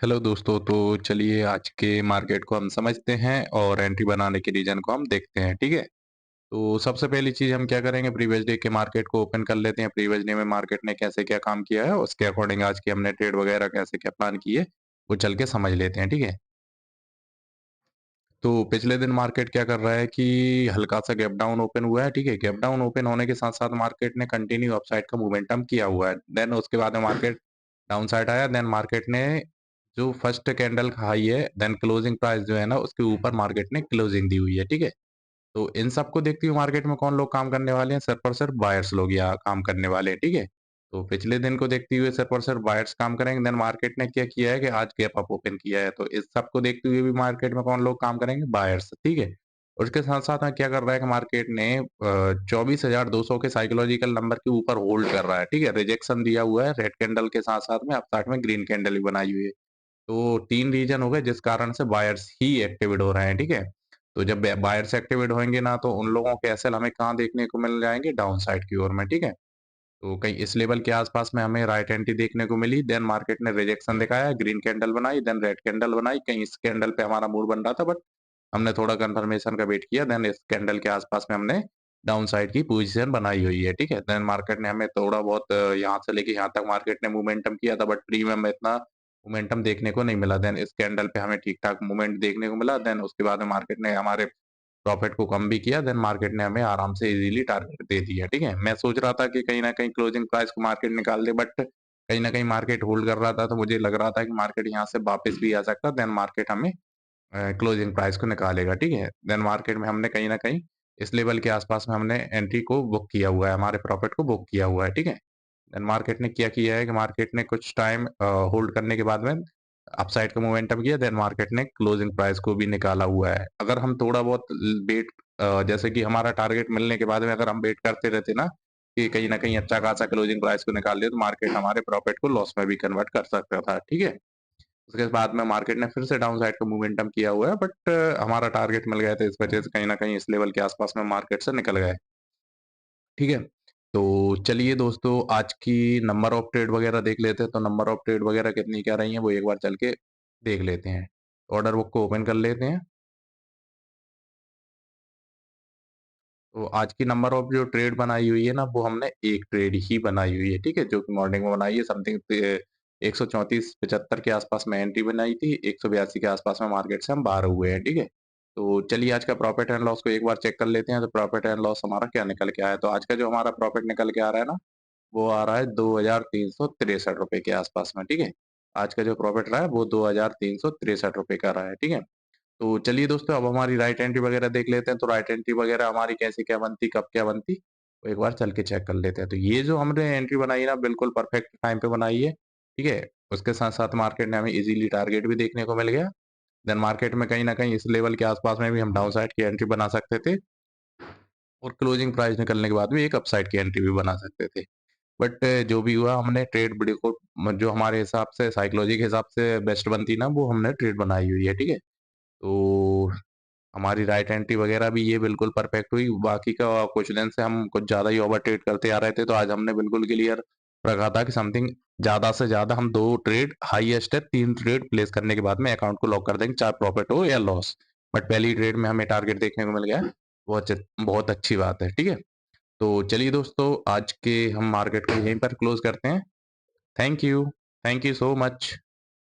Hello दोस्तों, तो चलिए आज के मार्केट को हम समझते हैं और एंट्री बनाने के रीज़न को हम देखते हैं, ठीक है? तो सबसे पहली चीज़ हम क्या करेंगे, प्रीवियस डे के मार्केट को ओपन कर लेते हैं। प्रीवियस डे में मार्केट ने कैसे क्या काम किया है, उसके अकॉर्डिंग आज की हमने ट्रेड वगैरह कैसे क्या प्लान किए, वो चल के समझ लेते हैं, ठीक है? तो पिछले दिन मार्केट क्या कर रहा है कि हल्का-सा गैप डाउन ओपन हुआ है, ठीक है? गैप डाउन ओपन होने के साथ-साथ मार्केट ने कंटिन्यू अपसाइड का मोमेंटम किया हुआ है। देन उसके बाद में मार्केट डाउन साइड आया, देन मार्केट ने जो फर्स्ट कैंडल का हाई है, देन क्लोजिंग प्राइस जो है ना, उसके ऊपर मार्केट ने क्लोजिंग दी हुई है, ठीक है? तो इन सबको देखते हुए मार्केट में कौन लोग काम करने वाले हैं? सिर्फ़ और सिर्फ़ बायर्स लोग यहाँ काम करने वाले हैं, ठीक है? तो पिछले दिन को देखते हुए सिर्फ़ और सिर्फ़ बायर्स काम करेंगे, देन मार्केट ने क्या किया है कि आज गैप अप ओपन किया है, तो इस सबको देखते हुए भी मार्केट में कौन लोग काम करेंगे? बायर्स, ठीक है? उसके साथ-साथ में क्या कर रहा है कि मार्केट ने 24,200 के साइकोलॉजिकल नंबर के ऊपर होल्ड कर रहा है, ठीक है? रिजेक्शन दिया हुआ है रेड कैंडल के साथ-साथ में अपसाइड में ग्रीन कैंडल भी बनाई हुई है। तो 3 रीज़न हो गए जिस कारण से बायर्स ही एक्टिवेट हो रहे हैं, ठीक है? तो जब बायर्स एक्टिवेट होंगे ना, तो उन लोगों के एसएल हमें कहाँ देखने को मिल जाएँगे? डाउन साइड की ओर में, ठीक है? तो कहीं इस लेवल के आस-पास में हमें राइट एंट्री देखने को मिली, देन मार्केट ने रिजेक्शन दिखाया, ग्रीन कैंडल बनाई, देन रेड कैंडल बनाई। कहीं इस कैंडल पे हमारा मूड बन रहा था, बट हमने थोड़ा कन्फर्मेशन का वेट किया, देन इस कैंडल के आस-पास में हमने डाउन साइड की पोज़ीशन बनाई हुई है, ठीक है? देन मार्केट ने हमें थोड़ा बहुत यहाँ से लेके यहाँ तक मार्केट ने मोमेंटम किया था, बट प्रीमियम में इतना मोमेंटम देखने को नहीं मिला। देन इस कैंडल पे हमें ठीक-ठाक मूवमेंट देखने को मिला, देन उसके बाद में मार्केट ने हमारे प्रॉफिट को कम भी किया, देन मार्केट ने हमें आराम से इज़िली टारगेट दे दिया, ठीक है? मैं सोच रहा था कि कहीं न कहीं क्लोजिंग प्राइस को मार्केट निकाल दे, बट कहीं न कहीं मार्केट होल्ड कर रहा था, तो मुझे लग रहा था कि मार्केट यहाँ से वापस भी आ सकता है, देन मार्केट हमें क्लोजिंग प्राइस को निकालेगा, ठीक है? देन मार्केट में हमने कहीं न कहीं इस लेवल के आस-पास में हमने एंट्री को बुक किया हुआ है, हमारे प्रॉफिट को बुक किया हुआ है, ठीक है? देन मार्केट ने क्या किया है कि मार्केट ने कुछ टाइम होल्ड करने के बाद में अपसाइड का मोमेंटम किया, देन मार्केट ने क्लोजिंग प्राइस को भी निकाला हुआ है। अगर हम थोड़ा बहुत वेट जैसे कि हमारा टारगेट मिलने के बाद में अगर हम वेट करते रहते ना कि कहीं न कहीं अच्छा खासा क्लोजिंग प्राइस को निकाल दे, तो मार्केट हमारे प्रॉफिट को लॉस में भी कन्वर्ट कर सकता था, ठीक है? उसके बाद में मार्केट ने फिर से डाउन साइड का मोमेंटम किया हुआ है, बट हमारा टारगेट मिल गया था, इस वजह से कहीं न कहीं इस लेवल के आस-पास में मार्केट से निकल गए, ठीक है? तो चलिए दोस्तों, आज की नंबर ऑफ ट्रेड वगैरह देख लेते हैं, तो नंबर ऑफ ट्रेड वगैरह कितनी क्या रही हैं, वो एक बार चल के देख लेते हैं। ऑर्डर बुक को ओपन कर लेते हैं। तो आज की नंबर ऑफ जो ट्रेड बनाई हुई है ना, वो हमने एक ट्रेड ही बनाई हुई है, ठीक है? जो कि मॉर्निंग में बनाई है, समथिंग 134-75 के आसपास में एंट्री बनाई थी, 182 के आसपास में मार्केट से हम बाहर हुए हैं, ठीक है? तो चलिए आज का प्रॉफिट एंड लॉस को एक बार चेक कर लेते हैं, तो प्रॉफिट एंड लॉस हमारा क्या निकल के आया है। तो आज का जो हमारा प्रॉफिट निकल के आ रहा है ना, वो आ रहा है ₹2363 के आसपास में, ठीक है? आज का जो प्रॉफिट रहा है, वो ₹2363 का रहा है, ठीक है? तो चलिए दोस्तों, अब हमारी राइट एंट्री वगैरह देख लेते हैं, तो राइट एंट्री वगैरह हमारी कैसे क्या बनती, कब क्या बनती, तो एक बार चल के चेक कर लेते हैं। तो ये जो हमने एंट्री बनाई है ना, बिल्कुल परफेक्ट टाइम पे बनाई है, ठीक है? उसके साथ-साथ मार्केट ने हमें ईज़िली टारगेट भी देखने को मिल गया। देन मार्केट में कहीं न कहीं इस लेवल के आस-पास में भी हम डाउन साइड की एंट्री बना सकते थे और क्लोजिंग प्राइस निकलने के बाद भी एक अपसाइड की एंट्री भी बना सकते थे। बट जो भी हुआ, हमने ट्रेड बड़ी को जो हमारे हिसाब से साइकोलॉजी के हिसाब से बेस्ट बनती ना, वो हमने ट्रेड बनाई हुई है, ठीक है? तो हमारी राइट एंट्री वगैरह भी ये बिल्कुल परफेक्ट हुई। बाकी का कुछ दिन से हम कुछ ज़्यादा ही ओवरट्रेड करते आ रहे थे, तो आज हमने बिल्कुल क्लियर रखा था कि समथिंग ज़्यादा से ज़्यादा हम 2 ट्रेड, हाईएस्ट है 3 ट्रेड प्लेस करने के बाद में अकाउंट को लॉक कर देंगे, चाहे प्रॉफिट हो या लॉस। बट पहली ट्रेड में हमें टारगेट देखने को मिल गया, बहुत अच्छी बात है, ठीक है? तो चलिए दोस्तों, आज के हम मार्केट को यहीं पर क्लोज़ करते हैं। Thank you. Thank you so much.